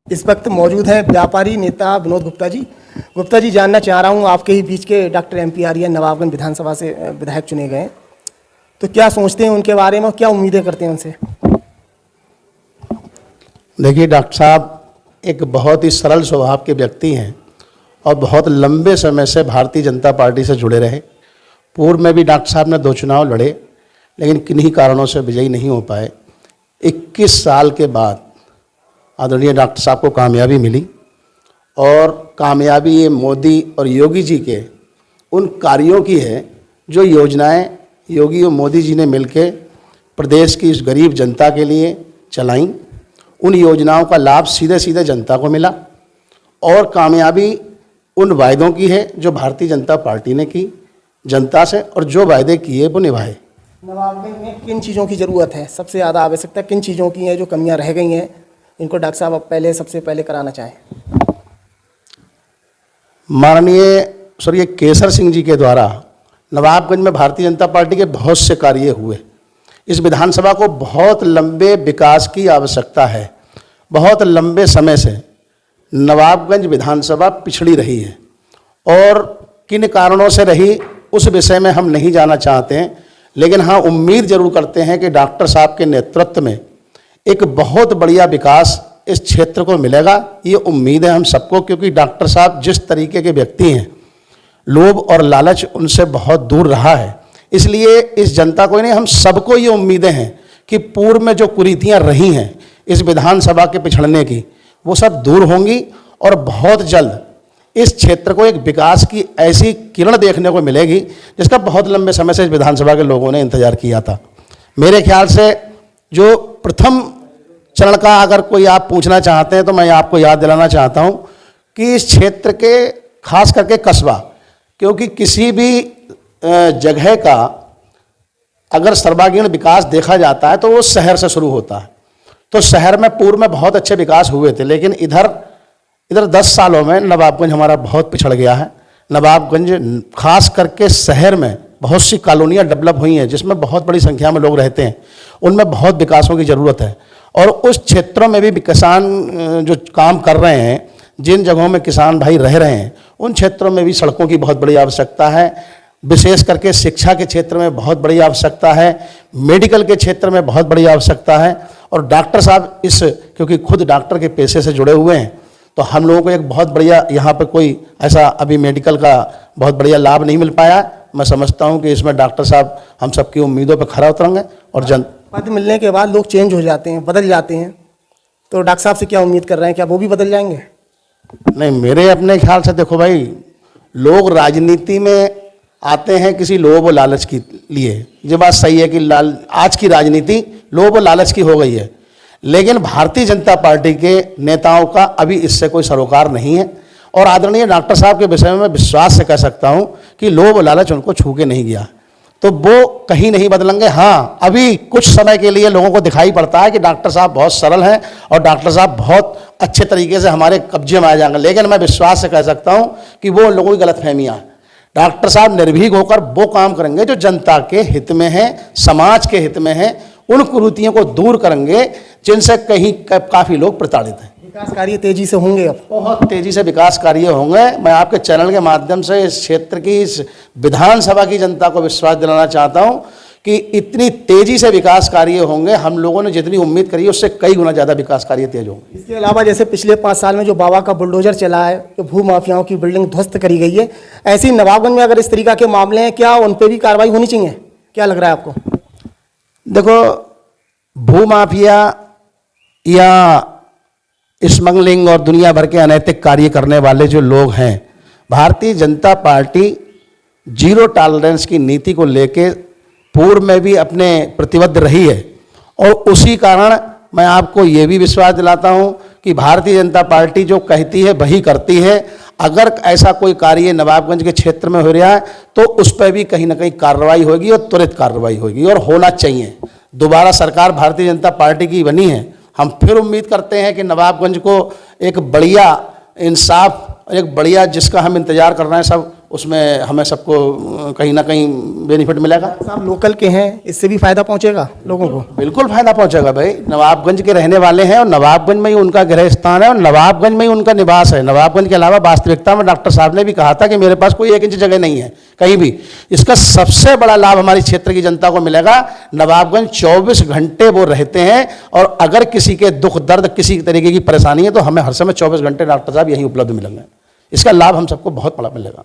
इस वक्त मौजूद हैं व्यापारी नेता विनोद गुप्ता जी। गुप्ता जी, जानना चाह रहा हूं, आपके ही बीच के डॉक्टर MP आर्य नवाबगंज विधानसभा से विधायक चुने गए, तो क्या सोचते हैं उनके बारे में और क्या उम्मीदें करते हैं उनसे? देखिए, डॉक्टर साहब एक बहुत ही सरल स्वभाव के व्यक्ति हैं और बहुत लंबे समय से भारतीय जनता पार्टी से जुड़े रहे। पूर्व में भी डॉक्टर साहब ने 2 चुनाव लड़े, लेकिन किन्हीं कारणों से विजयी नहीं हो पाए। 21 साल के बाद आदरणीय डॉक्टर साहब को कामयाबी मिली और कामयाबी ये मोदी और योगी जी के उन कार्यों की है जो योजनाएं योगी और मोदी जी ने मिलकर प्रदेश की इस गरीब जनता के लिए चलाईं। उन योजनाओं का लाभ सीधे सीधे जनता को मिला और कामयाबी उन वायदों की है जो भारतीय जनता पार्टी ने की जनता से, और जो वायदे किए वो निभाए। नवाबगंज में किन चीज़ों की ज़रूरत है, सबसे ज़्यादा आवश्यकता किन चीज़ों की है, जो कमियां रह गई हैं, इनको डॉक्टर साहब अब सबसे पहले कराना चाहें? माननीय स्वर्गीय केसर सिंह जी के द्वारा नवाबगंज में भारतीय जनता पार्टी के बहुत से कार्य हुए। इस विधानसभा को बहुत लंबे विकास की आवश्यकता है। बहुत लंबे समय से नवाबगंज विधानसभा पिछड़ी रही है और किन कारणों से रही उस विषय में हम नहीं जाना चाहते हैं, लेकिन हाँ, उम्मीद जरूर करते हैं कि डॉक्टर साहब के नेतृत्व में एक बहुत बढ़िया विकास इस क्षेत्र को मिलेगा। ये उम्मीद है हम सबको, क्योंकि डॉक्टर साहब जिस तरीके के व्यक्ति हैं, लोभ और लालच उनसे बहुत दूर रहा है। इसलिए इस जनता को नहीं, हम सबको ये उम्मीदें हैं कि पूर्व में जो कुरीतियां रही हैं इस विधानसभा के पिछड़ने की, वो सब दूर होंगी और बहुत जल्द इस क्षेत्र को एक विकास की ऐसी किरण देखने को मिलेगी जिसका बहुत लंबे समय से इस विधानसभा के लोगों ने इंतजार किया था। मेरे ख्याल से जो प्रथम चरण का अगर कोई आप पूछना चाहते हैं तो मैं आपको याद दिलाना चाहता हूं कि इस क्षेत्र के खास करके कस्बा, क्योंकि किसी भी जगह का अगर सर्वांगीण विकास देखा जाता है तो वो शहर से शुरू होता है। तो शहर में पूर्व में बहुत अच्छे विकास हुए थे, लेकिन इधर 10 सालों में नवाबगंज हमारा बहुत पिछड़ गया है। नवाबगंज खास करके शहर में बहुत सी कॉलोनियाँ डेवलप हुई हैं जिसमें बहुत बड़ी संख्या में लोग रहते हैं, उनमें बहुत विकासों की ज़रूरत है। और उस क्षेत्रों में भी किसान जो काम कर रहे हैं, जिन जगहों में किसान भाई रह रहे हैं, उन क्षेत्रों में भी सड़कों की बहुत बड़ी आवश्यकता है। विशेष करके शिक्षा के क्षेत्र में बहुत बड़ी आवश्यकता है, मेडिकल के क्षेत्र में बहुत बड़ी आवश्यकता है। और डॉक्टर साहब क्योंकि खुद डॉक्टर के पेशे से जुड़े हुए हैं, तो हम लोगों को एक बहुत बढ़िया यहाँ पर कोई ऐसा अभी मेडिकल का बहुत बढ़िया लाभ नहीं मिल पाया। मैं समझता हूँ कि इसमें डॉक्टर साहब हम सबकी उम्मीदों पर खरा उतरेंगे। और पद मिलने के बाद लोग चेंज हो जाते हैं, बदल जाते हैं, तो डॉक्टर साहब से क्या उम्मीद कर रहे हैं, क्या वो भी बदल जाएंगे? नहीं, मेरे अपने ख्याल से देखो भाई, लोग राजनीति में आते हैं किसी लोभ और लालच के लिए। ये बात सही है कि आज की राजनीति लोभ और लालच की हो गई है, लेकिन भारतीय जनता पार्टी के नेताओं का अभी इससे कोई सरोकार नहीं है। और आदरणीय डॉक्टर साहब के विषय में मैं विश्वास से कह सकता हूं कि लोभ और लालच उनको छू के नहीं गया, तो वो कहीं नहीं बदलेंगे। हाँ, अभी कुछ समय के लिए लोगों को दिखाई पड़ता है कि डॉक्टर साहब बहुत सरल हैं और डॉक्टर साहब बहुत अच्छे तरीके से हमारे कब्जे में आ जाएंगे, लेकिन मैं विश्वास से कह सकता हूं कि वो लोगों की गलतफहमियां हैं। डॉक्टर साहब निर्भीक होकर वो काम करेंगे जो जनता के हित में है, समाज के हित में है। उन कुरीतियों को दूर करेंगे जिनसे कहीं काफ़ी लोग प्रताड़ित हैं। विकास कार्य तेजी से होंगे, अब बहुत तेजी से विकास कार्य होंगे। मैं आपके चैनल के माध्यम से इस क्षेत्र की, इस विधानसभा की जनता को विश्वास दिलाना चाहता हूं कि इतनी तेजी से विकास कार्य होंगे। हम लोगों ने जितनी उम्मीद करी है उससे कई गुना ज़्यादा विकास कार्य तेज होंगे। इसके अलावा जैसे पिछले 5 साल में जो बाबा का बुलडोजर चला है, जो भू माफियाओं की बिल्डिंग ध्वस्त करी गई है, ऐसी नवाबगंज में अगर इस तरीका के मामले हैं, क्या उन पर भी कार्रवाई होनी चाहिए? क्या लग रहा है आपको? देखो, भू माफिया या स्मगलिंग और दुनिया भर के अनैतिक कार्य करने वाले जो लोग हैं, Bharatiya Janata party zero tolerance की नीति को लेकर पूर्व में भी अपने प्रतिबद्ध रही है। और उसी कारण मैं आपको ये भी विश्वास दिलाता हूं कि भारतीय जनता पार्टी जो कहती है वही करती है। अगर ऐसा कोई कार्य नवाबगंज के क्षेत्र में हो रहा है तो उस पर भी कहीं ना कहीं कार्रवाई होगी और त्वरित कार्रवाई होगी, और होना चाहिए। दोबारा सरकार भारतीय जनता पार्टी की बनी है, हम फिर उम्मीद करते हैं कि नवाबगंज को एक बढ़िया इंसाफ, एक बढ़िया जिसका हम इंतजार कर रहे हैं सब, उसमें हमें सबको कहीं ना कहीं बेनिफिट मिलेगा। साहब लोकल के हैं, इससे भी फायदा पहुंचेगा लोगों को। बिल्कुल फायदा पहुंचेगा भाई, नवाबगंज के रहने वाले हैं और नवाबगंज में ही उनका गृह स्थान है और नवाबगंज में ही उनका निवास है। नवाबगंज के अलावा वास्तविकता में डॉक्टर साहब ने भी कहा था कि मेरे पास कोई 1 इंच जगह नहीं है कहीं भी। इसका सबसे बड़ा लाभ हमारी क्षेत्र की जनता को मिलेगा। नवाबगंज 24 घंटे वो रहते हैं और अगर किसी के दुख दर्द किसी तरीके की परेशानी है तो हमें हर समय 24 घंटे डॉक्टर साहब यहीं उपलब्ध मिलेंगे। इसका लाभ हम सबको बहुत बड़ा मिलेगा।